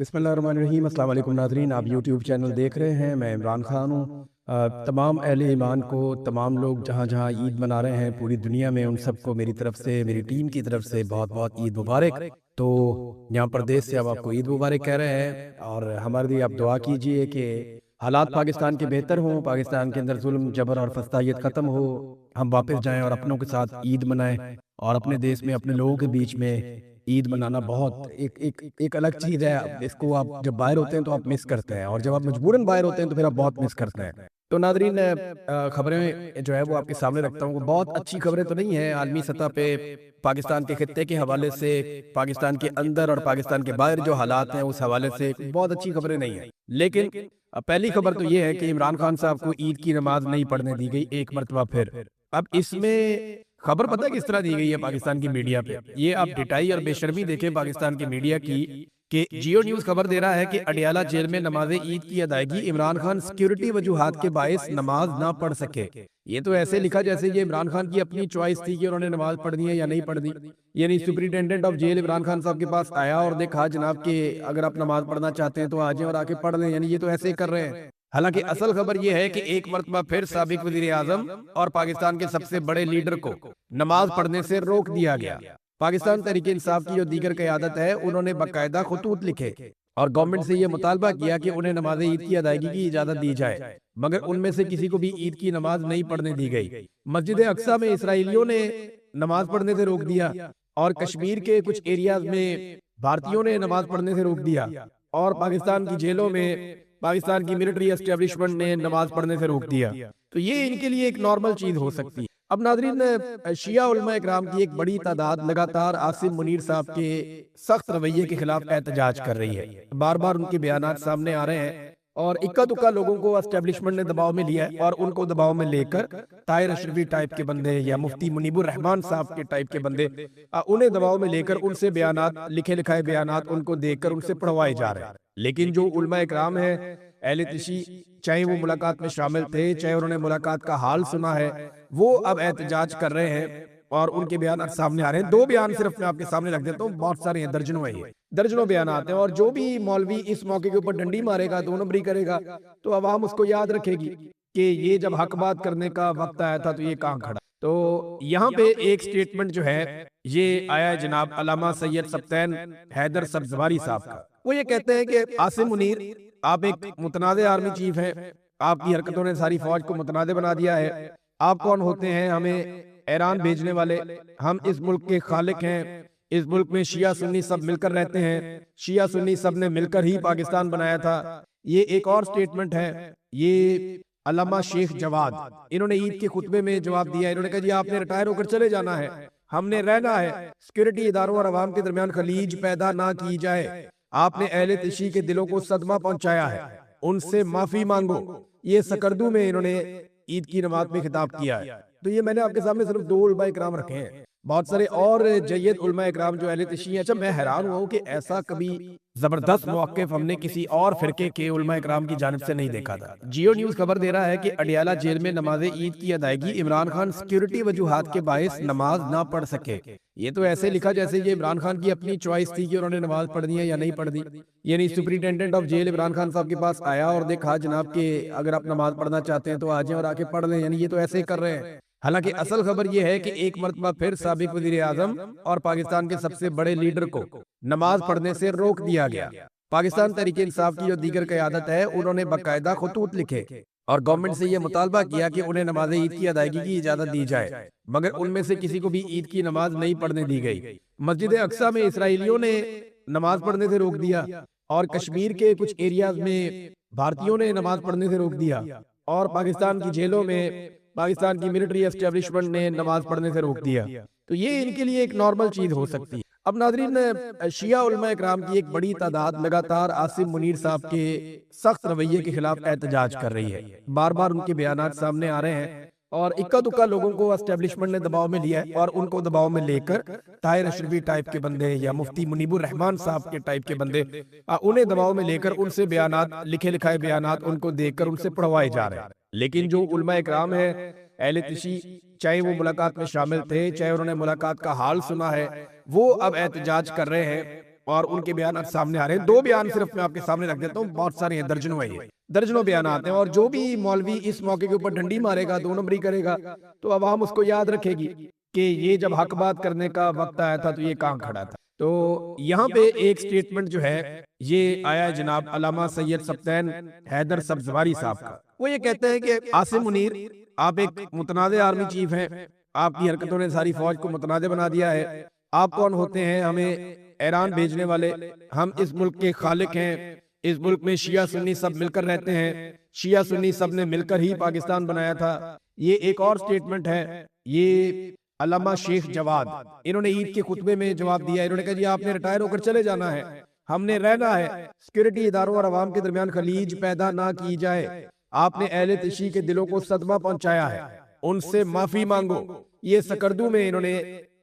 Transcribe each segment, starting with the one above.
बिस्मिल्लाहिर्रहमानिर्रहीम। अस्सलाम वालेकुम नाज़रीन, आप यूट्यूब चैनल देख रहे हैं। मैं इमरान ख़ान हूँ। तमाम अहले ईमान को, तमाम लोग जहाँ जहाँ ईद मना रहे हैं पूरी दुनिया में, उन सबको मेरी तरफ से, मेरी टीम की तरफ से बहुत बहुत ईद मुबारक। तो यहाँ प्रदेश से अब आपको ईद मुबारक कह रहे हैं, और हमारे लिए आप दुआ कीजिए कि हालात पाकिस्तान के बेहतर हों, पाकिस्तान के अंदर जुल्म जबर और फस्तायत ख़त्म हो, हम वापस जाएँ और अपनों के साथ ईद मनाएं। और अपने देश में अपने लोगों के बीच में ईद मनाना बहुत एक एक एक अलग चीज़ है। अब इसको आप जब बाहर होते हैं तो आप मिस करते हैं, और जब आप मजबूरन बाहर होते हैं तो फिर आप बहुत मिस करते हैं। तो नादरीन, खबरें जो है वो आपके सामने रखता हूँ। वो बहुत अच्छी खबरें तो नहीं है आलमी सतह पे, पाकिस्तान के खित्ते के हवाले से, पाकिस्तान के अंदर और पाकिस्तान के बाहर जो हालात हैं उस हवाले से बहुत अच्छी खबरें नहीं है। लेकिन पहली खबर तो ये है कि इमरान खान साहब को ईद की नमाज नहीं पढ़ने दी गई एक मरतबा फिर। अब इसमें खबर पता है किस तरह दी गई है पाकिस्तान की मीडिया पे? ये आप डिटाई और बेशर्मी देखें पाकिस्तान की मीडिया की, कि जियो न्यूज खबर दे रहा है कि अडियाला जेल में नमाज ईद की अदायगी इमरान खान सिक्योरिटी वजूहात के बायस नमाज ना पढ़ सके। ये तो ऐसे लिखा जैसे ये इमरान खान की अपनी चॉइस थी कि उन्होंने नमाज पढ़नी है या नहीं पढ़नी। यानी superintendent of jail Imran Khan साहब के पास आया और देखा जनाब कि अगर आप नमाज पढ़ना चाहते हैं तो आ जाएं और आके पढ़ लें। यानी ये तो ऐसे ही कर रहे हैं। हालांकि असल खबर यह है कि एक मरतबा फिर साबिक वजीर आजम और पाकिस्तान के सबसे बड़े लीडर को नमाज पढ़ने से रोक दिया गया। पाकिस्तान तहरीक इंसाफ की जो दीगर क़यादत है, उन्होंने बाकायदा खतूत लिखे और गवर्नमेंट से यह मुतालबा किया कि उन्हें नमाज ईद की अदायगी की इजाजत दी जाए, मगर उनमें से किसी को भी ईद की नमाज नहीं पढ़ने दी गई। मस्जिद अक्सा में इसराइलियों ने नमाज पढ़ने से रोक दिया, और कश्मीर के कुछ एरियाज में भारतीयों ने नमाज पढ़ने से रोक दिया, और पाकिस्तान की जेलों में पाकिस्तान की मिलिट्री एस्टेब्लिशमेंट ने नमाज पढ़ने से रोक दिया। तो ये इनके लिए एक नॉर्मल चीज हो सकती है। अब नाज़रीन, शिया उलमा इकराम की एक बड़ी तादाद लगातार आसिम मुनीर साहब के सख्त रवैये के खिलाफ एहतजाज कर रही है। बार बार उनके बयानात सामने आ रहे हैं, और इक्का दुक्का लोगों को एस्टेब्लिशमेंट ने दबाव में लिया है, और उनको दबाव में लेकर ताहिर अशरफी टाइप के बंदे या मुफ्ती मुनीबुर रहमान साहब के टाइप के बंदे, उन्हें दबाव में लेकर उनसे बयानात, लिखे लिखाए बयानात उनको देकर उनसे पढ़वाए जा रहे हैं। लेकिन जो उलमा इकराम है, अहले तिशी, चाहे वो मुलाकात में शामिल थे, चाहे उन्होंने मुलाकात का हाल सुना है, वो अब एहतजाज कर रहे हैं और उनके बयान सामने आ रहे हैं। दो बयान सिर्फ मैं आपके सामने रख देता हूँ, बहुत सारे हैं, दर्जनों है, ये दर्जनों बयान आते हैं। और जो भी मौलवी इस मौके के ऊपर डंडी मारेगा, दो नंबरी करेगा, तो अवाम उसको याद रखेगी कि ये जब हक बात करने का वक्त आया था तो ये कहाँ खड़ा। तो यहाँ पे एक स्टेटमेंट जो है ये आया है जनाब अल्लामा सैयद सब्तैन हैदर सब्जवारी साहब का। वो ये कहते हैं कि आसिम मुनीर, आप एक मुतनाज़े आर्मी चीफ हैं, आपकी हरकतों ने सारी फौज को मुतनाज़े बना दिया है। आप कौन होते हैं हमें ईरान भेजने वाले? हम इस मुल्क के खालिक हैं। इस मुल्क में शिया सुन्नी सब मिलकर रहते हैं, शिया सुन्नी सब ने मिलकर ही पाकिस्तान बनाया था। ये एक और स्टेटमेंट है, ये अल्लामा शेख जवाद, इन्होंने ईद के खुतबे में जवाब दिया। इन्होंने कहा जी आपने रिटायर होकर चले जाना है, हमने रहना है, सिक्योरिटी इदारों और अवाम के दरमियान खलीज पैदा ना की जाए। आपने अहले तिशी के दिलों को सदमा पहुंचाया है, उनसे माफी मांगो। ये सकरदू में इन्होंने ईद की नमाज में खिताब किया है। तो ये मैंने आपके सामने सिर्फ दो उलमा इकराम रखे हैं, बहुत सारे और जय्यद उलमा इकराम जो अहले तिशी हैं। अच्छा, मैं हैरान हुआ हूं कि ऐसा कभी जबरदस्त मौक़िफ़ हमने किसी और फिरके के उलमा इकराम की जानिब से नहीं देखा था। जियो न्यूज खबर दे रहा है कि अडियाला जेल में नमाज ईद की अदायगी इमरान खान सिक्योरिटी वजूहात के बायस नमाज ना पढ़ सके। ये तो ऐसे लिखा जैसे ये इमरान खान की अपनी चॉइस थी कि उन्होंने नमाज पढ़नी है या नहीं पढ़नी। यानी superintendent of jail Imran Khan साहब के पास आया और देखा जनाब कि अगर आप नमाज पढ़ना चाहते हैं तो आ जाएं और आके पढ़ लें। यानी ये तो ऐसे ही कर रहे हैं। हालांकि असल खबर यह है कि एक मरतबा फिर साबिक वजीर आजम और पाकिस्तान के सबसे बड़े लीडर को नमाज पढ़ने से रोक दिया गया। पाकिस्तान तहरीक इंसाफ की जो दीगर क़यादत है, उन्होंने बाकायदा खतूत लिखे और गवर्नमेंट से यह मुतालबा किया कि उन्हें नमाज ईद की अदायगी की इजाजत दी जाए, मगर उनमें से किसी को भी ईद की नमाज नहीं पढ़ने दी गई। मस्जिद अक्सा में इसराइलियों ने नमाज पढ़ने से रोक दिया, और कश्मीर के कुछ एरियाज में भारतीयों ने नमाज पढ़ने से रोक दिया, और पाकिस्तान की जेलों में पाकिस्तान की मिलिट्री एस्टेब्लिशमेंट ने नमाज पढ़ने से रोक दिया। तो ये इनके लिए एक नॉर्मल चीज हो सकती है। अब नाज़रीन, शिया उलमा इकराम की एक बड़ी तादाद लगातार आसिम मुनीर साहब के सख्त रवैये के खिलाफ एहतजाज कर रही है। बार बार उनके बयानात सामने आ रहे हैं, और इक्का दुक्का लोगों को एस्टेब्लिशमेंट ने दबाव में लिया है, और उनको दबाव में लेकर ताहिर अशरफी टाइप के बंदे या मुफ्ती मुनीबुर रहमान साहब के टाइप के बंदे, उन्हें दबाव में लेकर उनसे बयानात, लिखे लिखाए बयानात उनको देकर उनसे पढ़वाए जा रहे हैं। लेकिन जो उलमा इकराम है, अहले तिशी, चाहे वो मुलाकात में शामिल थे, चाहे उन्होंने मुलाकात का हाल सुना है, वो अब एहतजाज कर रहे हैं और उनके बयान आज सामने आ रहे हैं। 2 बयान सिर्फ मैं आपके सामने रख देता हूँ, बहुत सारे हैं, दर्जनों है ये, दर्जनों बयान आते हैं। और जो भी मौलवी इस मौके के ऊपर डंडी मारेगा, 2 नंबरी करेगा, तो अवाम उसको याद रखेगी कि ये जब हक बात करने का वक्त आया था तो ये कहाँ खड़ा था। तो यहाँ पे एक स्टेटमेंट जो है ये आया है जनाब अल्लामा सैयद सब्तैन हैदर सब्जवारी साहब का। वो ये कहते हैं कि आसिम मुनीर, आप एक मुतनाज़ आर्मी चीफ हैं, आपकी हरकतों ने सारी फौज को मुतनाज़ बना दिया है। आप कौन होते हैं हमें ईरान भेजने वाले? हम इस मुल्क के खालिक हैं, इस मुल्क में शिया सुन्नी सब मिलकर रहते हैं, शिया सुन्नी सब ने मिलकर ही पाकिस्तान बनाया था। ये एक और स्टेटमेंट है, ये अल्लामा शेख जवाद, इन्होंने ईद के खुतबे में जवाब दिया। इन्होंने कहा जी आपने रिटायर होकर चले जाना है, हमने रहना है, सिक्योरिटी इदारों और अवाम के दरमियान खलीज पैदा ना की जाए। आपने अहले तशी के दिलों को सदमा पहुंचाया है, उनसे माफी मांगो। ये सकरदू में इन्होंने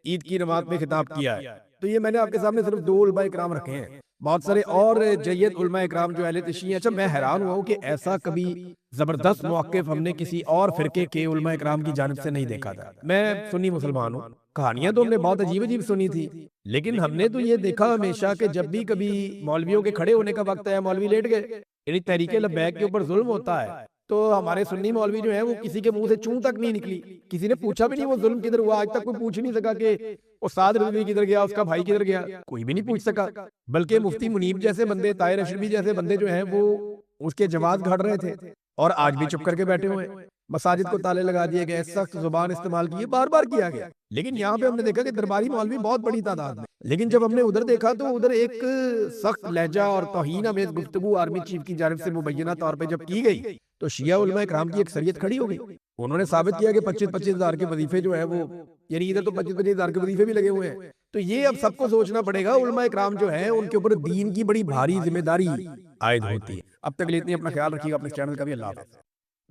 ईद की नमाज में खिताब किया है। तो ये मैंने आपके सामने सिर्फ 2 उलमा इकराम रखे हैं, बहुत सारे और जय्यद उलमा इकराम जो अहले तशी हैं। अच्छा, मैं हैरान हुआ हूं कि ऐसा कभी जबरदस्त मौक़िफ़ हमने किसी और फिरके के उलमा इकराम की जानिब से नहीं देखा था। मैं सुन्नी मुसलमान हूँ, कहानियां तो हमने बहुत अजीब अजीब सुनी थी, लेकिन हमने तो ये देखा हमेशा कि जब भी कभी मौलवियों के खड़े होने का वक्त आया, मौलवी लेट गए। यानी तहरीके लब्बैक के ऊपर जुल्म होता है तो हमारे सुन्नी मौलवी जो है वो किसी के मुंह से चूं तक नहीं निकली, किसी ने पूछा भी नहीं वो जुल्म किधर हुआ। आज तक कोई पूछ नहीं सका कि उस्ताद रिजवी किधर गया, उसका भाई किधर गया, कोई भी नहीं पूछ सका। बल्कि मुफ्ती मुनीब जैसे बंदे, ताहिर अशरफी जैसे बंदे जो हैं वो उसके जवाब घड़ रहे थे और आज भी चुप करके बैठे हुए हैं। मसाजिद को ताले लगा दिए गए, सख्त जुबान इस्तेमाल की, बार बार किया गया। लेकिन यहाँ पे हमने देखा कि दरबारी मौलवी बहुत बड़ी तादाद में, लेकिन जब हमने उधर देखा तो उधर एक सख्त लहजा और तौहीन अमेज़ गुफ्तगू आर्मी चीफ की जानिब से मुबैना तौर पे जब की गई तो शिया उलमा इकराम की अक्सरियत खड़ी हो गई। उन्होंने साबित किया कि 25-25 हज़ार के वजीफे जो है वो, यानी इधर तो 25-25 हज़ार के वजीफे भी लगे हुए हैं। तो ये अब सबको सोचना पड़ेगा, उलमा इकराम जो है उनके ऊपर दीन की बड़ी भारी जिम्मेदारी आयद होती है। अब तक लिए इतनी, अपना ख्याल रखिएगा, अपने चैनल का भी। अल्लाह हाफ़िज़।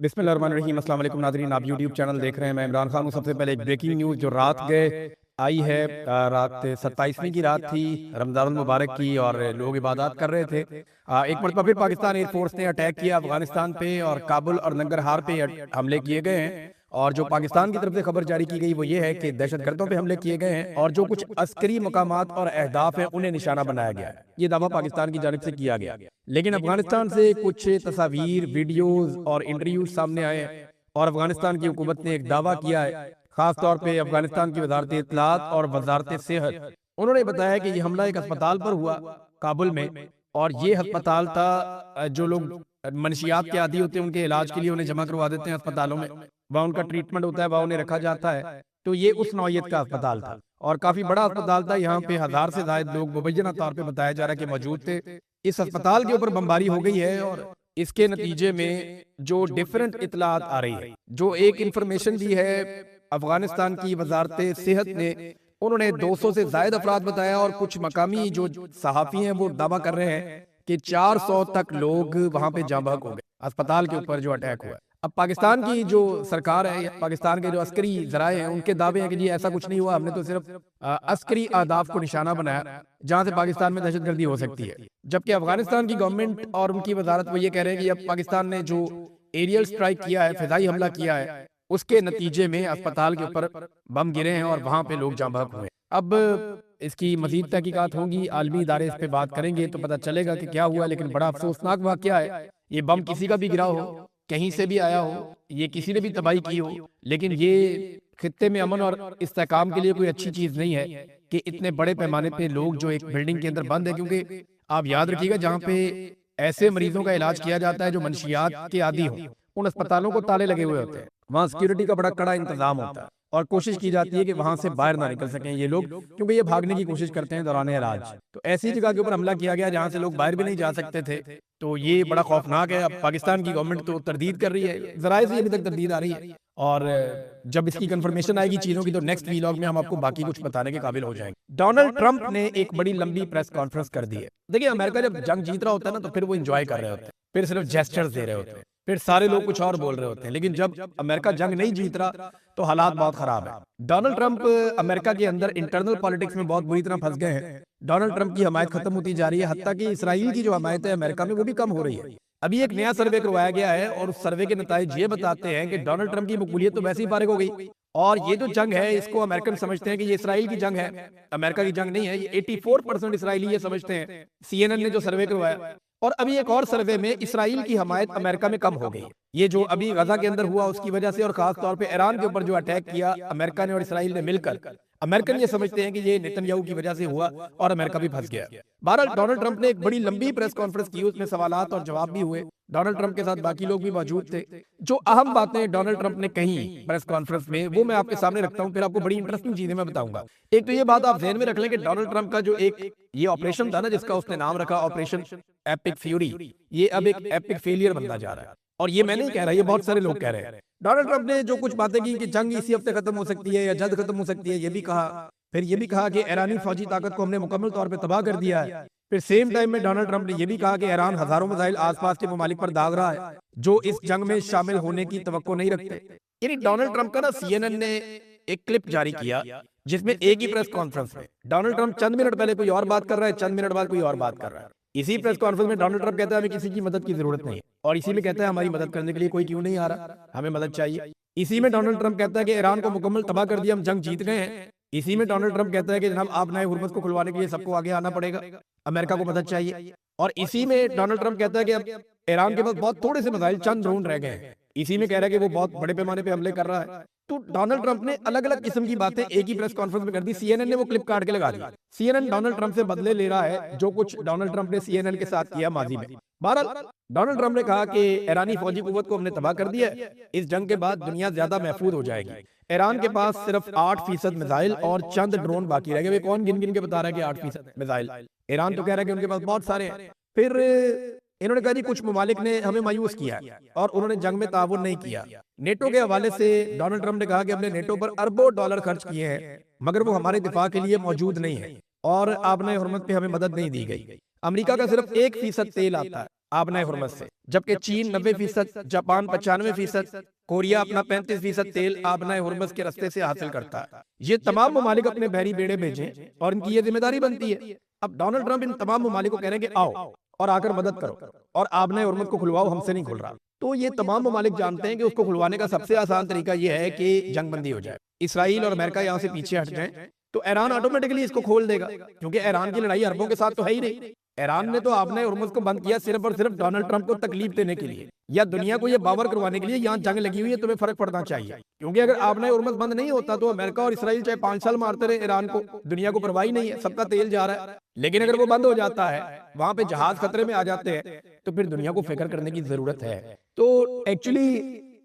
बिस्मिल्लाहिर्रहमानिर्रहीम। अस्सलाम वालेकुम नाज़रीन, आप यूट्यूब चैनल देख रहे हैं, मैं इमरान खान हूँ। सबसे पहले एक ब्रेकिंग न्यूज़ जो रात गए आई है, रात 27वीं की रात थी रमज़ानुल मुबारक की और लोग इबादत कर रहे थे। एक मरतबा फिर पाकिस्तान एयरफोर्स ने अटैक किया अफगानिस्तान पे और काबुल और नंगरहार पे हमले किए गए हैं। और जो पाकिस्तान की तरफ से खबर जारी की गई वो ये है कि दहशतगर्दों पे हमले किए गए हैं और जो कुछ अस्करी मकामात और अहदाफ हैं उन्हें निशाना बनाया गया है। ये दावा पाकिस्तान की जानिब से किया गया, लेकिन अफगानिस्तान से कुछ तस्वीर, वीडियोज और इंटरव्यूज सामने आए हैं और अफगानिस्तान की हुकूमत ने एक दावा किया है, खास तौर पे अफगानिस्तान की वजारत इत्तलात और वजारत सेहत। उन्होंने बताया कि ये हमला एक अस्पताल पर हुआ काबुल में और ये अस्पताल था जो लोग मनशियात के आदी होते हैं उनके इलाज के लिए उन्हें जमा करवा देते हैं अस्पतालों में, वहाँ उनका ट्रीटमेंट होता है, वहाँ उन्हें रखा जाता है। तो ये उस नौयत का अस्पताल था और काफी बड़ा अस्पताल था। यहाँ पे 1000 से ज्यादा लोग मुबैना तौर पे बताया जा रहा है कि मौजूद थे। इस अस्पताल के ऊपर बमबारी हो गई है और इसके नतीजे में जो डिफरेंट इतलात आ रही है, जो एक इंफॉर्मेशन दी है अफगानिस्तान की वजारत सेहत ने, उन्होंने 200 से ज्यादा अफराद बताया और कुछ मकामी जो सहाफी हैं वो दावा कर रहे हैं कि 400 तक लोग वहां पे जाँ बहक हो गए अस्पताल के ऊपर जो अटैक हुआ। अब पाकिस्तान की जो सरकार है या पाकिस्तान के जो अस्करी जराए हैं उनके दावे हैं कि जी ऐसा कुछ नहीं हुआ, हमने तो सिर्फ अस्करी अहदाफ को निशाना बनाया जहां से पाकिस्तान में दहशतगर्दी हो सकती है। जबकि अफगानिस्तान की गवर्नमेंट और उनकी वजारत वो ये कह रहे हैं कि अब पाकिस्तान ने जो एरियल स्ट्राइक किया है, फिजाई हमला किया है, उसके नतीजे में अस्पताल के ऊपर बम गिरे हैं और वहां पे लोग जाँ बहक हुए। अब इसकी मजीद तहकीकात होंगी, आलमी इदारे इस पे बात करेंगे तो पता चलेगा कि क्या हुआ। लेकिन बड़ा अफसोसनाक वाकया है, ये बम किसी का भी गिरा हो, कहीं से भी आया हो, ये किसी ने भी तबाही की हो, लेकिन ये खित्ते में अमन और इस्तेहकाम के लिए कोई अच्छी चीज नहीं है कि इतने बड़े पैमाने पे लोग जो एक बिल्डिंग के अंदर बंद है। क्योंकि आप याद रखिएगा जहाँ पे ऐसे मरीजों का इलाज किया जाता है जो मनशियात के आदी हो, उन अस्पतालों को ताले लगे हुए होते हैं, वहाँ सिक्योरिटी का बड़ा कड़ा इंतजाम होता है और कोशिश की जाती है कि वहां से बाहर ना निकल सकें ये लोग, क्योंकि ये भागने की कोशिश करते हैं दौरान इलाज। तो ऐसी जगह के ऊपर हमला किया गया जहां से लोग बाहर भी नहीं जा सकते थे, तो ये बड़ा खौफनाक है। अब पाकिस्तान की गवर्नमेंट तो तरदीद कर रही है, जराए से अभी तक तरदीद आ रही है और जब इसकी कंफर्मेशन आएगी चीजों की तो नेक्स्ट वीलॉग में हम आपको बाकी कुछ बताने के काबिल हो जाएंगे। डोनाल्ड ट्रंप ने एक बड़ी लंबी प्रेस कॉन्फ्रेंस कर दी है। देखिए, अमेरिका जब जंग जीत रहा होता है ना तो फिर वो एंजॉय कर रहे होते हैं, फिर सिर्फ जेस्चर्स दे रहे होते हैं, फिर सारे लोग कुछ और बोल रहे होते हैं। लेकिन जब अमेरिका जंग नहीं जीत रहा तो हालात बहुत खराब है। डोनाल्ड ट्रंप अमेरिका के अंदर इंटरनल पॉलिटिक्स में बहुत बुरी तरह फंस गए हैं। डोनाल्ड ट्रंप की हमायत खत्म होती जा रही है, हत्ता कि इसराइल की जो हमायत है अमेरिका में वो भी कम हो रही है। अभी एक नया सर्वे करवाया गया है और उस सर्वे के नतीजे ये बताते हैं कि डोनाल्ड ट्रंप की मकबूलियत तो वैसे ही फारिग हो गई और ये जो जंग है इसको अमेरिकन समझते हैं कि ये इसराइल की जंग है, अमेरिका की जंग नहीं है। ये 84% इसराइली ये समझते हैं, सीएनएन ने जो सर्वे करवाया। और अभी एक और सर्वे में इसराइल की हमायत अमेरिका में कम हो गई, ये जो अभी गजा के अंदर हुआ उसकी वजह से, और खास तौर पे ईरान के ऊपर जो अटैक किया अमेरिका ने और इसराइल ने मिलकर, अमेरिकन ये समझते हैं कि ये नेतन्याहू की वजह से हुआ और अमेरिका भी फंस गया। बहरहाल डोनाल्ड ट्रंप ने एक बड़ी लंबी प्रेस कॉन्फ्रेंस की, उसमें सवालात और जवाब भी हुए। डोनाल्ड ट्रंप के साथ बाकी लोग भी मौजूद थे। जो अहम बातें डोनाल्ड ट्रंप ने कही प्रेस कॉन्फ्रेंस में वो मैं आपके सामने रखता हूं, फिर आपको बड़ी इंटरेस्टिंग चीजें मैं बताऊंगा। एक तो ये बात आप ध्यान में रख लें कि डोनाल्ड ट्रंप का जो एक ये ऑपरेशन था ना, जिसका उसने नाम रखा ऑपरेशन एपिक फ्यूरी, ये अब एक एपिक फेलियर बनता जा रहा है। और ये मैं नहीं कह रहा, ये बहुत सारे लोग कह रहे हैं। डोनाल्ड ट्रंप ने जो कुछ बातें की कि जंग इसी हफ्ते खत्म हो सकती है या जल्द खत्म हो सकती है, ये भी कहा। फिर ये भी कहा कि ईरानी फौजी ताकत को हमने मुकम्मल तौर पे तबाह कर दिया है। फिर सेम टाइम में डोनाल्ड ट्रंप ने यह भी कहा कि ईरान हजारों मिसाइल आसपास के ममालिक पर दाग रहा है जो इस जंग में शामिल होने की तवक्को नहीं रखते। यानी डोनाल्ड ट्रंप का ना सीएनएन ने एक क्लिप जारी किया जिसमें एक ही प्रेस कॉन्फ्रेंस में डोनाल्ड ट्रंप चंद मिनट पहले कोई और बात कर रहा है, चंद मिनट बाद कोई और बात कर रहा है। इसी प्रेस कॉन्फ्रेंस में डोनाल्ड ट्रंप कहता है हमें किसी की मदद की जरूरत नहीं है, और इसी में कहता है हमारी मदद करने के लिए कोई क्यों नहीं आ रहा, हमें मदद चाहिए। इसी में डोनाल्ड ट्रंप कहता है कि ईरान को मुकम्मल तबाह कर दिया, हम जंग जीत गए हैं। इसी में डोनाल्ड ट्रंप कहता है कि जनाब आप नए हुर्मुज़ को खुलवाने के लिए सबको आगे आना पड़ेगा, अमेरिका को मदद चाहिए। और इसी में डोनाल्ड ट्रंप कहता है कि अब ईरान के पास बहुत थोड़े से मिसाइल, चंद ड्रोन रह गए हैं। इसी में कह रहा है कि वो बहुत बड़े पैमाने पे हमले कर रहा है। तो डोनाल्ड ट्रंप ने अलग अलग किस्म की बातें एक ही प्रेस कॉन्फ्रेंस में कर दी। सीएनएन ने वो क्लिप काट के लगा दी। सीएनएन डोनाल्ड ट्रंप से बदले ले रहा है जो कुछ डोनाल्ड ट्रंप ने सीएनएन के साथ किया माजी में। बहरहाल डोनाल्ड ट्रंप ने कहा कि ईरानी फौजी कुव्वत को हमने तबाह कर दिया है, इस जंग के बाद दुनिया ज्यादा महफूज हो जाएगी। ईरान के पास सिर्फ 8% मिसाइल और चंद ड्रोन बाकी रह गए। कौन गिन गिन के बता रहा है कि 8% मिसाइल? ईरान तो कह रहा है कि उनके पास बहुत सारे हैं। फिर इन्होंने कहा जी कुछ ममालिक ने हमें मायूस किया और उन्होंने जंग में ताउन नहीं किया। नेटो के हवाले से डोनाल्ड ट्रंप ने कहा कि हमने नेटो पर अरबों डॉलर खर्च किए हैं मगर वो हमारे दिफा के लिए मौजूद नहीं है और आबना हुर्मत पे हमें मदद नहीं दी गई। अमेरिका का सिर्फ 1% तेल आता है आबना हुर्मत से, जबकि चीन 90%, जापान 95%, कोरिया अपना 35% तेल आबना हुर्मत के रास्ते से हासिल करता है। ये तमाम ममालिक अपने बहरी बेड़े भेजें और इनकी ये जिम्मेदारी बनती है। अब डोनाल्ड ट्रंप इन तमाम ममालिक को कह रहे हैं कि आओ और आकर मदद करो और आबना हुर्मत को खुलवाओ, हमसे नहीं खुल रहा। तो ये तमाम ममालिक जानते हैं कि उसको खुलवाने का सबसे आसान तरीका ये है कि जंग बंदी हो जाए, इसराइल और अमेरिका यहाँ से पीछे हट जाए, तो ईरान ऑटोमेटिकली इसको खोल देगा, क्योंकि ईरान की लड़ाई अरबों के साथ तो है ही नहीं। ईरान ने तो आपने हुर्मुज़ को बंद किया सिर्फ और सिर्फ डोनाल्ड ट्रंप को तकलीफ देने के लिए या दुनिया को ये बावर करवाने के लिए यहाँ जंग लगी हुई है, तुम्हें फर्क पड़ना चाहिए। क्योंकि अगर आपने हुर्मुज़ बंद नहीं होता तो अमेरिका और इसराइल चाहे 5 साल मारते रहे ईरान को, दुनिया को परवाही नहीं है, सबका तेल जा रहा है। लेकिन अगर वो बंद हो जाता है, वहां पे जहाज खतरे में आ जाते हैं, तो फिर दुनिया को फिक्र करने की जरूरत है। तो एक्चुअली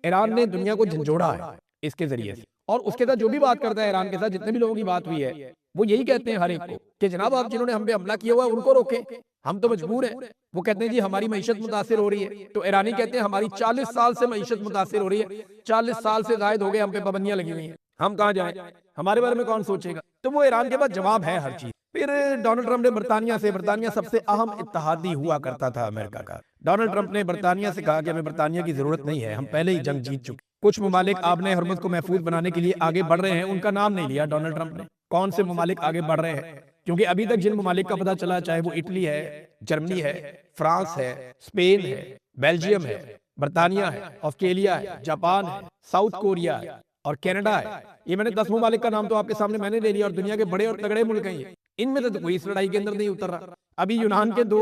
ईरान ने दुनिया को झंझोड़ा है इसके जरिए से, और उसके साथ जो भी बात करता है ईरान के साथ जितने भी लोगों की बात हुई है वो यही कहते हैं हर एक को कि जनाब आप जिन्होंने हम पे हमला किया हुआ है उनको रोकें, हम तो मजबूर हैं। वो कहते हैं जी हमारी मईशत मुतासिर हो रही है, तो ईरानी कहते हैं हमारी 40 साल से मईशत मुतासिर हो रही है, 40 साल से जायद हो गए हम पे पाबंदियां लगी हुई हैं, हम कहाँ जाएं, हमारे बारे में कौन सोचेगा। तो वो ईरान के पास जवाब है हर चीज। फिर डोनाल्ड ट्रंप ने बरतानिया सबसे अहम इत्तेहादी हुआ करता था अमेरिका का। डोनाल्ड ट्रंप ने बरतानिया से कहा कि हमें बरतानिया की जरूरत नहीं है, हम पहले ही जंग जीत चुके। कुछ ममालिक आबने हुर्मुज़ को महफूज बनाने के लिए आगे बढ़ रहे हैं, उनका नाम नहीं लिया डोनाल्ड ट्रंप ने। कौन से ममालिक आगे बढ़ रहे हैं? क्योंकि अभी तक जिन ममालिक का पता चला, चाहे वो इटली है, जर्मनी है, फ्रांस है, स्पेन है, बेल्जियम है, बरतानिया है, ऑस्ट्रेलिया है, जापान है, साउथ कोरिया है और कनाडा है। ये मैंने 10 ममालिक का नाम तो आपके सामने मैंने ले लिया, और दुनिया के बड़े और तगड़े मुल्क हैं ये। इनमें से तो कोई इस लड़ाई के अंदर नहीं उतर रहा। अभी यूनान के 2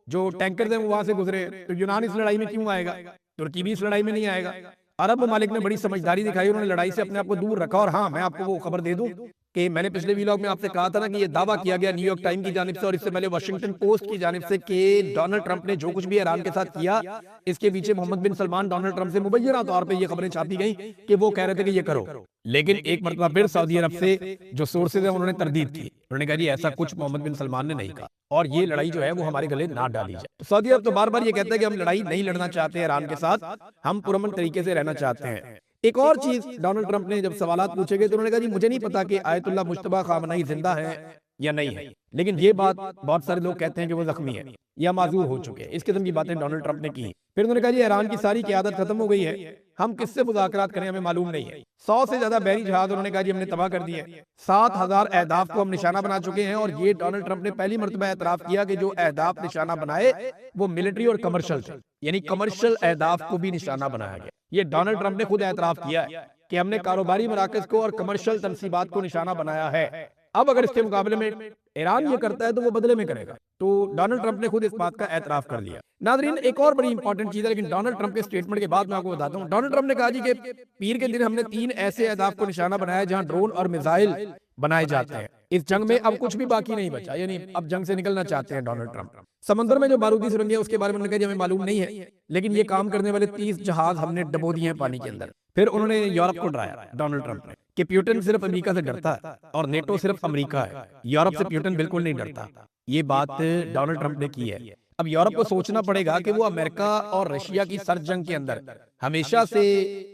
जो टैंकर थे वो वहां से गुजरे, तो यूनान इस लड़ाई में क्यों आएगा? तुर्की भी इस लड़ाई में नहीं आएगा। अरब ममालिक ने बड़ी समझदारी दिखाई, उन्होंने लड़ाई से अपने आप को दूर रखा। और हाँ, मैं आपको वो खबर दे दूं कि मैंने पिछले वीलॉग में आपसे कहा था ना कि ये दावा किया गया न्यूयॉर्क टाइम की जानिब से और इससे पहले वाशिंगटन पोस्ट की जानिब से कि डोनाल्ड ट्रंप ने जो कुछ भी ईरान के साथ किया, इसके पीछे मोहम्मद बिन सलमान डोनाल्ड ट्रंप से मुबैना तौर पे ये खबरें छापी गई कि वो कह रहे थे कि ये करो। लेकिन एक मरतबा फिर सऊदी अरब से जो सोर्सेज है उन्होंने तरदीद की, उन्होंने कहा जी ऐसा कुछ मोहम्मद बिन सलमान ने नहीं कहा और ये लड़ाई जो है वो हमारे गले ना डाली जाए। तो सऊदी अरब तो बार बार ये कहता है कि हम लड़ाई नहीं लड़ना चाहते ईरान के साथ, हम पुरअमन तरीके से रहना चाहते हैं। एक और चीज डोनाल्ड ट्रंप ने जब सवालात पूछे गए तो उन्होंने कहा जी मुझे नहीं पता कि आयतुल्लाह मुज्तबा खामनई जिंदा है या नहीं है, लेकिन ये बात बहुत सारे लोग कहते हैं कि वो जख्मी है या माजूर हो चुके हैं। इस किस्म की बातें डोनाल्ड ट्रंप ने की। फिर उन्होंने कहा जी ईरान की सारी क़यादत खत्म हो गई है, हम किससे मुज़ाकरात करें हमें मालूम नहीं है। 100 से ज्यादा बहरी जहाज उन्होंने कहा जी हमने तबाह कर दिए, 7000 अहदाफ को हम निशाना बना चुके हैं। और ये डोनाल्ड ट्रंप ने पहली मरतबा एतराफ किया कि जो अहदाफ निशाना बनाए वो मिलिट्री और कमर्शियल थे, यानी कमर्शियल अहदाफ को भी निशाना बनाया गया। ये डोनाल्ड ट्रंप ने खुद एतराफ किया है। कि हमने कारोबारी मराकज को और कमर्शियल तनसीबात को निशाना बनाया है। अब अगर इसके मुकाबले में ईरान ये करता है तो वो बदले में करेगा। तो डोनाल्ड ट्रंप ने खुद इस बात का एतराफ कर लिया। नाजरीन, एक और बड़ी इंपॉर्टेंट चीज है, लेकिन डोनाल्ड ट्रंप के स्टेटमेंट के बाद मैं आपको बताता हूँ। डोनाल्ड ट्रंप ने कहा जी कि पीर के दिन हमने 3 ऐसे अहदाफ को निशाना बनाया जहां ड्रोन और मिसाइल बनाए जाते हैं। इस जंग में अब कुछ भी बाकी नहीं बचा, यानी अब जंग से निकलना चाहते हैं डोनाल्ड ट्रंप। समंदर में जो बारूदी सुरंगें हैं उसके बारे में उन्होंने कहा हमें मालूम नहीं है, लेकिन ये काम करने वाले 30 जहाज हमने डबो दिए हैं पानी के अंदर। फिर उन्होंने यूरोप को डराया डोनाल्ड ट्रंप ने कि प्यूटन सिर्फ अमेरिका से डरता है और नेटो सिर्फ अमेरिका है, यूरोप से प्यूटन बिल्कुल नहीं डरता। ये बात डोनाल्ड ट्रंप ने की है। अब यूरोप को सोचना पड़ेगा कि वो अमेरिका और रशिया की सर जंग के अंदर हमेशा से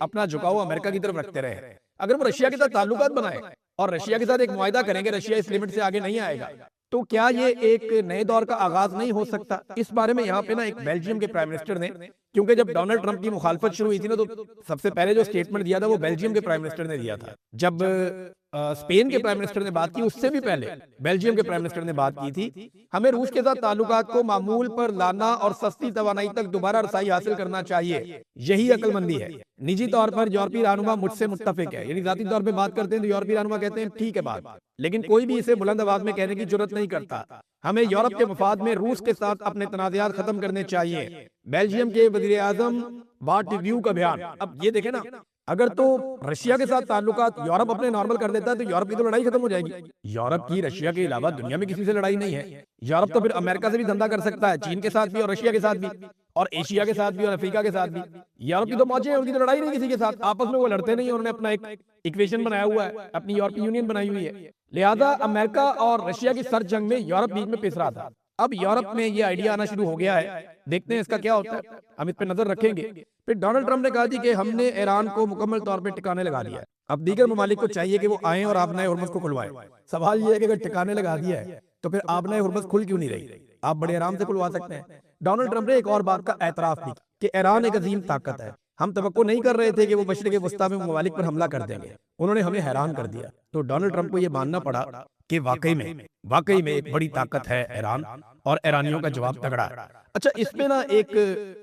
अपना झुकाव अमेरिका की तरफ रखते रहे। अगर वो रशिया के साथ ताल्लुकात बनाए और रशिया के साथ एक मुआहदा करेंगे, रशिया इस लिमिट से आगे नहीं आएगा, तो क्या ये एक नए दौर का आगाज नहीं हो सकता? इस बारे में यहाँ पे ना एक बेल्जियम के प्राइम मिनिस्टर ने, क्योंकि जब डोनाल्ड ट्रंप की मुखालफत शुरू हुई थी ना, तो सबसे पहले जो स्टेटमेंट दिया था वो बेल्जियम के प्राइम मिनिस्टर ने दिया था। जब स्पेन के प्राइम मिनिस्टर ने बात की, उससे भी पहले बेल्जियम के प्राइम मिनिस्टर ने बात की थी, हमें रूस के साथ ताल्लुकात को मामूल पर लाना और सस्ती तवानाई तक दोबारा रसाई हासिल करना चाहिए, यही अक्लमंदी है। निजी तौर पर यूरोपीय रहनुमा मुझसे मुत्तफिक है, यानी जाती तौर पर बात करते हैं तो यूरोपीय रहनुमा कहते हैं ठीक है बात, लेकिन कोई भी इसे बुलंद आवाज में कहने की जरूरत नहीं करता। हमें यूरोप के मफाद में रूस के साथ अपने तनाज़ात खत्म करने चाहिए। बेल्जियम के वज़ीर आज़म बात रिव्यू का बयान। अब ये देखें ना, अगर तो रशिया के साथ ताल्लुकात यूरोप अपने नॉर्मल कर देता है तो यूरोप की तो लड़ाई खत्म हो जाएगी। यूरोप की रशिया के अलावा दुनिया में किसी से लड़ाई नहीं है। यूरोप तो फिर अमेरिका से भी धंधा कर सकता है, चीन के साथ भी और रशिया के साथ भी और एशिया के साथ भी और अफ्रीका के साथ भी। यूरोप की तो मौजें हैं, उनकी तो लड़ाई नहीं किसी के साथ, आपस में वो लड़ते नहीं। उन्होंने अपना एक इक्वेशन बनाया हुआ है, अपनी यूरोपीय यूनियन बनाई हुई है। लिहाजा अमेरिका और रशिया की सर जंग में यूरोप बीच में पिस रहा था। अब यूरोप में ये आइडिया आना शुरू हो गया है, देखते हैं इसका क्या होता है, हम इस पर नजर रखेंगे। फिर डोनाल्ड ट्रंप ने कहा थी कि हमने ईरान को मुकम्मल तौर पे टिकाने लगा दिया है। अब दीगर ममालिक को चाहिए कि वो आए और आबनाए हुर्मुज़ को खुलवाएं। सवाल ये है कि अगर टिकाने लगा दिया है तो फिर आबनाए हुर्मुज़ खुल क्यों नहीं रही? आप बड़े आराम से खुलवा सकते हैं। डोनाल्ड ट्रंप ने एक और बात का एतराफ भी कि ईरान एक अजीम ताकत है, हम तवक्को नहीं कर रहे थे कि वो मशरिक़ वस्ता में ममालिक पर हमला कर देंगे, उन्होंने हमें हैरान कर दिया। तो डोनाल्ड ट्रंप को ये मानना पड़ा कि वाकई में एक बड़ी ताकत है ईरान, और ईरानियों का जवाब तगड़ा है। अच्छा, इसमें ना एक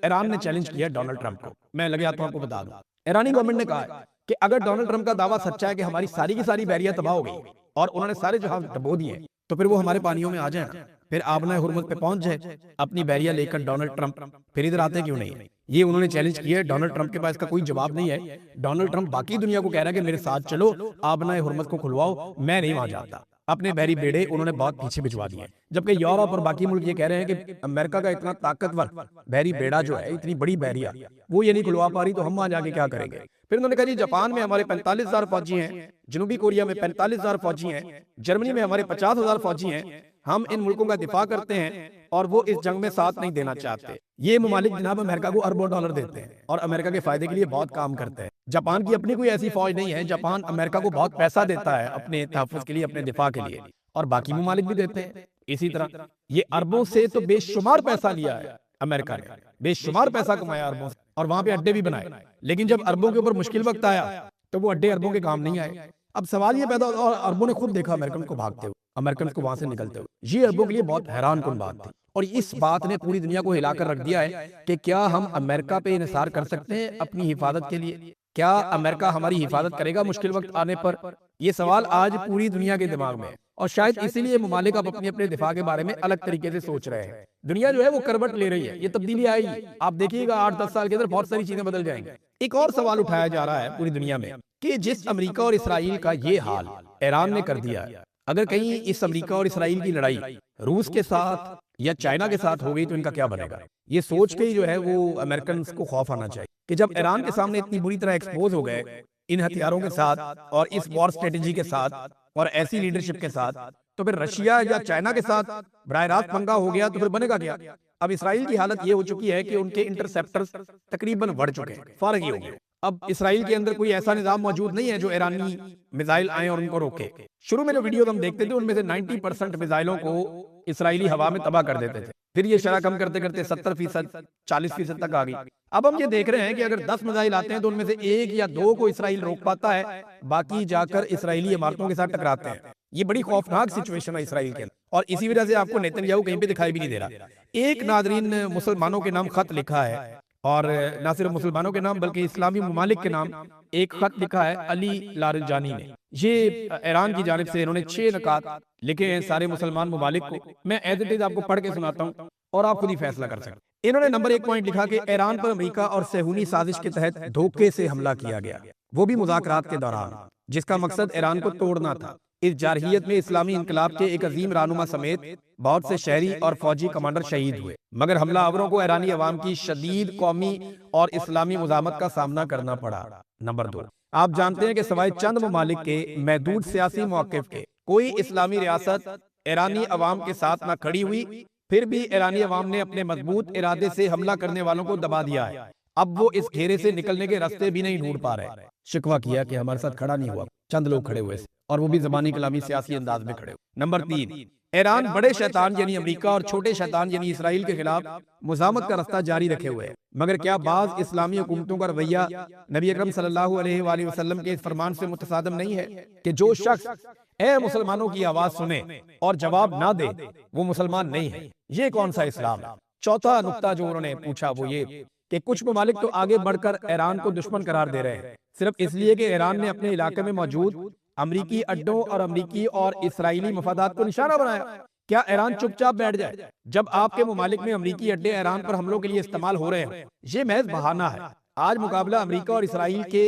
ईरान ने चैलेंज किया डोनाल्ड ट्रंप को, मैं लगे हाथों आपको बता दूं। ईरानी गवर्नमेंट ने कहा कि अगर डोनाल्ड ट्रंप का दावा सच्चा है कि हमारी सारी की सारी बहरिया तबाह हो गई और उन्होंने सारे जहाज डबो दिए, तो फिर वो हमारे पानियों में आ जाए ना, फिर आबनाए हुर्मुज़ पे पहुंच जाए अपनी बहरिया लेकर डोनाल्ड ट्रंप, फिर इधर आते क्यों नहीं? ये उन्होंने चैलेंज किया है। डोनाल्ड ट्रंप के पास इसका कोई जवाब नहीं है। डोनाल्ड ट्रंप बाकी दुनिया को कह रहा है कि मेरे साथ चलो, आबनाए हुर्मुज़ को खुलवाओ, मैं नहीं वहां जाता। अपने बहरी बेड़े उन्होंने बहुत पीछे भिजवा दिए, जबकि यूरोप और बाकी मुल्क ये कह रहे हैं कि अमेरिका का इतना ताकतवर बहरी बेड़ा जो है, इतनी बड़ी बहरिया, वो ये नहीं खुलवा पा रही, तो हम वहां जाके क्या करेंगे? फिर उन्होंने कहा जी जापान में हमारे 45,000 फौजी हैं, जनूबी कोरिया में 45,000 फौजी हैं, जर्मनी में हमारे 50,000 फौजी हैं, हम इन मुल्कों का दिफा करते हैं और वो इस जंग में साथ नहीं देना चाहते। ये ममालिक जनाब अमेरिका को अरबों डॉलर देते हैं और अमेरिका के फायदे के लिए बहुत काम करते हैं। जापान की अपनी कोई ऐसी फौज नहीं है, जापान अमेरिका को बहुत पैसा देता है अपने तहफ़्फ़ुज़ के लिए, अपने दिफा के लिए, और बाकी ममालिक भी देते हैं। इसी तरह ये अरबों से तो बेशुमार पैसा लिया है अमेरिका ने, बेशुमार पैसा कमाया अरबों से, और वहां पे अड्डे भी बनाए, लेकिन जब अरबों के ऊपर मुश्किल वक्त आया तो वो अड्डे अरबों के काम नहीं आए। अब सवाल ये पैदा होता, और अरबों ने खुद देखा अमेरिकन को भागते हुए, अमेरिकन को वहां से निकलते हुए। ये अरबों के लिए बहुत हैरान कुन बात थी, और इस बात ने पूरी दुनिया को हिलाकर रख दिया है कि क्या हम अमेरिका पे इन्हिसार कर सकते हैं अपनी हिफाजत के लिए? क्या अमेरिका हमारी हिफाजत करेगा मुश्किल वक्त आने पर? ये सवाल आज पूरी दुनिया के दिमाग में है, और शायद इसीलिए ममालिक अब अपने अपने दिफा के बारे में अलग तरीके से सोच रहे हैं। दुनिया जो है वो करवट ले रही है, ये तब्दीली आएगी, आप देखिएगा 8-10 साल के अंदर बहुत सारी चीजें बदल जाएंगी। एक और सवाल उठाया जा रहा है पूरी दुनिया में कि जिस अमेरिका और इसराइल का ये हाल ईरान ने कर दिया, अगर कहीं इस अमेरिका और इसराइल की लड़ाई रूस के साथ या चाइना के साथ हो गई तो इनका क्या बनेगा? ये सोच के ही जो है वो अमेरिकन को खौफ आना चाहिए कि जब ईरान के सामने इतनी बुरी तरह एक्सपोज हो गए इन हथियारों के साथ और इस वॉर स्ट्रेटेजी के साथ और ऐसी लीडरशिप के साथ, तो फिर रशिया या चाइना के साथ बराह रास्त पंगा हो गया तो फिर बनेगा क्या? अब इसराइल की हालत ये हो चुकी है कि उनके इंटरसेप्टर्स तकरीबन बढ़ चुके हैं, फारग ही हो गए। अब इसराइल के अंदर कोई ऐसा निजाम मौजूद नहीं है जो ईरानी मिसाइल आए और उनको रोके। शुरू में जो वीडियो हम देखते थे उनमें से 90% मिसाइलों को इसराइली हवा में तबाह कर देते थे, फिर ये शरह कम करते करते 70%, 40% तक आ गई। अब हम ये देख रहे हैं कि अगर 10 मिसाइल आते हैं तो उनमें से 1 या 2 को इसराइल रोक पाता है, बाकी जाकर इसराइली इमारतों के साथ टकराते हैं। ये बड़ी खौफनाक सिचुएशन है इसराइल के अंदर, और इसी वजह से आपको नेतन्याहू कहीं पे दिखाई भी नहीं दे रहा। एक नादरीन मुसलमानों के नाम खत लिखा है और ना सिर्फ मुसलमानों के नाम बल्कि इस्लामी ममालिक के नाम एक खत लिखा है अली लारजानी ने। ये ईरान की जानिब से इन्होंने 6 नकात लिखे हैं सारे मुसलमान ममालिक को। मैं एज इट इज आपको पढ़ के सुनाता हूँ और आप खुद ही फैसला कर सकते। इन्होंने नंबर 1 पॉइंट लिखा कि ईरान पर अमेरिका और सेहूनी साजिश के तहत धोखे से हमला किया गया, वो भी मुज़ाकरात के दौरान, जिसका मकसद ईरान को तोड़ना था। इस जारहियत में इस्लामी इनकलाब के एक अजीम रहनुमा समेत बहुत से शहरी और फौजी कमांडर शहीद हुए, मगर हमलावरों को ईरानी अवाम की शदीद कौमी और इस्लामी मुजामत का सामना करना पड़ा। नंबर 2, आप जानते हैं कि सवाए चंद ममालिक के महदूद सियासी मौक़िफ़ के कोई इस्लामी रियासत ईरानी अवाम के साथ न खड़ी हुई, फिर भी ईरानी अवाम ने अपने मजबूत इरादे से हमला करने वालों को दबा दिया है। अब वो इस घेरे से निकलने के रास्ते भी नहीं ढूंढ पा रहे। शिकवा किया कि हमारे साथ खड़ा नहीं हुआ, चंद लोग खड़े हुए और वो भी ज़बानी कलामी सियासी अंदाज में खड़े हुए। नंबर 3, ईरान बड़े शैतान यानी अमेरिका और छोटे शैतान यानी इसराइल के खिलाफ मुज़ामत का रास्ता जारी रखे हुए है, मगर क्या बाज़ इस्लामी हुकूमतों का रवैया नबी अकरम सल्लल्लाहु अलैहि वसल्लम के इस फरमान से मुतसादम नहीं है कि जो शख्स ए मुसलमानों की आवाज सुने और जवाब ना दे वो मुसलमान नहीं है। ये कौन सा इस्लाम है? चौथा नुक्ता जो उन्होंने पूछा वो ये कि कुछ ममालिक तो आगे बढ़कर ईरान को दुश्मन करार दे रहे हैं, सिर्फ इसलिए कि ईरान ने अपने इलाके में मौजूद अमरीकी अड्डों और अमरीकी और इसराइली मफादात को निशाना बनाया। क्या ईरान चुपचाप बैठ जाए जब आपके ममालिक में अमरीकी अड्डे ईरान पर हमलों के लिए इस्तेमाल हो रहे हैं? ये महज बहाना है। आज मुकाबला अमरीका और इसराइल के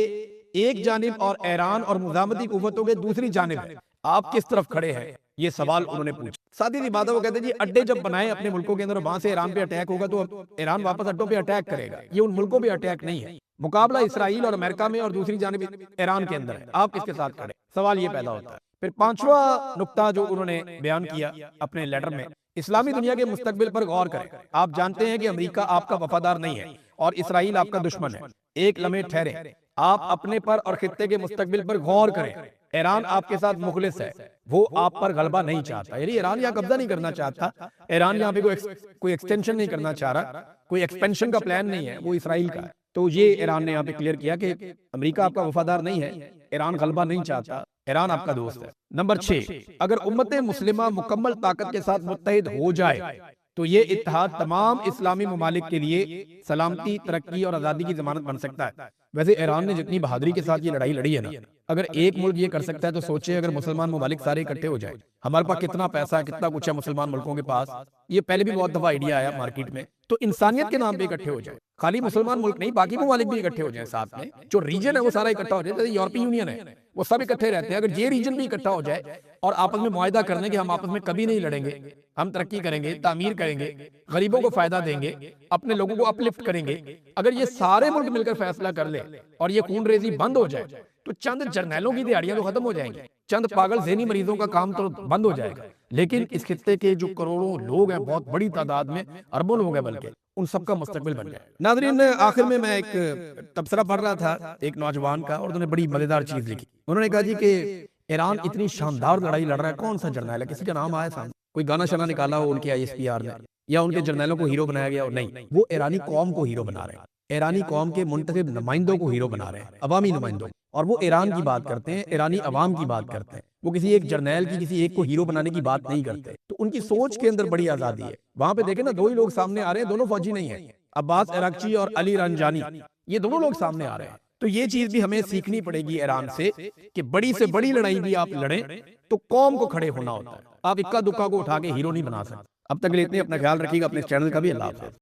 एक जानिब और ईरान और मुजामती कुव्वतों के दूसरी जानिब है। आप किस तरफ खड़े हैं? ये सवाल उन्होंने पूछा। साथ ही बात वो कहते हैं जी अड्डे जब बनाए अपने मुल्कों के अंदर, वहां से ईरान पे अटैक होगा तो ईरान वापस अड्डों पे अटैक करेगा। ये उन मुल्कों पे अटैक नहीं है। मुकाबला इसराइल और अमेरिका में और दूसरी जानिब ईरान के अंदर है। आप किसके साथ खड़े? सवाल ये पैदा होता है। फिर पांचवा नुक्ता जो उन्होंने बयान किया अपने लेटर में, इस्लामी दुनिया के मुस्तकबिल पर गौर करें। आप जानते हैं कि अमेरिका आपका वफादार नहीं है और इसराइल आपका दुश्मन है। एक लम्हे ठहरे, आप अपने पर और खित्ते के मुस्तकबिल पर गौर करें। ईरान आपके साथ मुखलिस है, वो आप पर गलबा नहीं चाहता, यानी ईरान यहाँ कब्जा नहीं करना चाहता। ईरान यहाँ पे कोई एक्सटेंशन नहीं करना चाह रहा, कोई एक्सपेंशन का प्लान नहीं है, वो इसराइल का है। तो ये ईरान ने यहाँ पे क्लियर किया कि अमेरिका आपका वफादार नहीं है, ईरान गलबा नहीं चाहता, ईरान आपका दोस्त है। नंबर 6, अगर उम्मत मुस्लिमा मुकम्मल ताकत के साथ मुत्तहिद हो जाए तो ये इत्तेहाद तमाम इस्लामी ममालिक के लिए सलामती, तरक्की और आज़ादी की जमानत बन सकता है। वैसे ईरान ने जितनी बहादुरी के साथ ये लड़ाई लड़ी है ना, अगर एक मुल्क ये कर सकता है तो सोचिए अगर मुसलमान ममालिक सारे इकट्ठे हो जाए। हमारे पास कितना पैसा है, कितना कुछ है मुसलमान मुल्कों के पास। ये पहले भी बहुत दफा आइडिया आया मार्केट में, तो इंसानियत के नाम पे इकट्ठे हो जाए। खाली मुसलमान मुल्क नहीं, बाकी ममालिक भी इकट्ठे हो जाए साथ में। जो रीजन है वो सारा इकट्ठा हो जाए। जैसे यूरोपीय यूनियन है वो सब इकट्ठे रहते हैं। अगर ये रीजन भी इकट्ठा हो जाए और आपस में मुआहिदा करने के हम आपस में कभी नहीं लड़ेंगे, हम तरक्की करेंगे, तामीर करेंगे, गरीबों को फायदा देंगे, अपने लोगों को अपलिफ्ट करेंगे। अगर ये सारे मुल्क मिलकर फैसला कर ले और ये खून रेजी बंद हो जाए तो चंद जर्नैलों की दिहाड़ियां तो खत्म हो जाएंगी, चंद पागल ज़हनी मरीजों का काम तो बंद हो जाएगा। लेकिन इस खित्ते के जो करोड़ों लोग हैं, बहुत बड़ी तादाद में अरबों लोग हैं बल्कि, उन सबका मुस्तकबिल बन जाए। नाज़रीन, आखिर में मैं एक तबसरा पढ़ रहा था एक नौजवान का, और उन्होंने बड़ी मजेदार चीज लिखी। उन्होंने कहा जी कि ईरान इतनी शानदार लड़ाई लड़ रहा है, कौन सा जर्नैल है, किसी का नाम आया सामने, कोई गाना शाना निकाला हो उनके ISPR ने, या उनके जर्नैलों को हीरो बनाया गया हो? नहीं, वो ईरानी कौम को हीरो बना रहे हैं, ईरानी कौम के मुंतखब नुमाइंदों को हीरो बना रहे हैं, अवामी नुमाइंदों। और वो ईरान की बात करते हैं, ईरानी अवाम की बात करते हैं। वो किसी एक जर्नैल की, किसी एक को हीरो बनाने की बात नहीं करते। तो उनकी सोच के अंदर बड़ी आजादी है। वहां पे देखे ना, 2 ही लोग सामने आ रहे हैं, दोनों फौजी नहीं है, अब्बास अरागची और अली रंजानी, ये दोनों लोग सामने आ रहे हैं। तो ये चीज भी हमें सीखनी पड़ेगी ईरान से कि बड़ी से बड़ी लड़ाई भी आप लड़ें तो कौम को खड़े होना होता है। आप इक्का दुक्का को उठा के हीरो नहीं बना सकते। अब तक लेते हैं, अपना ख्याल रखिएगा, अपने चैनल का भी। अल्लाह हाफ़िज़।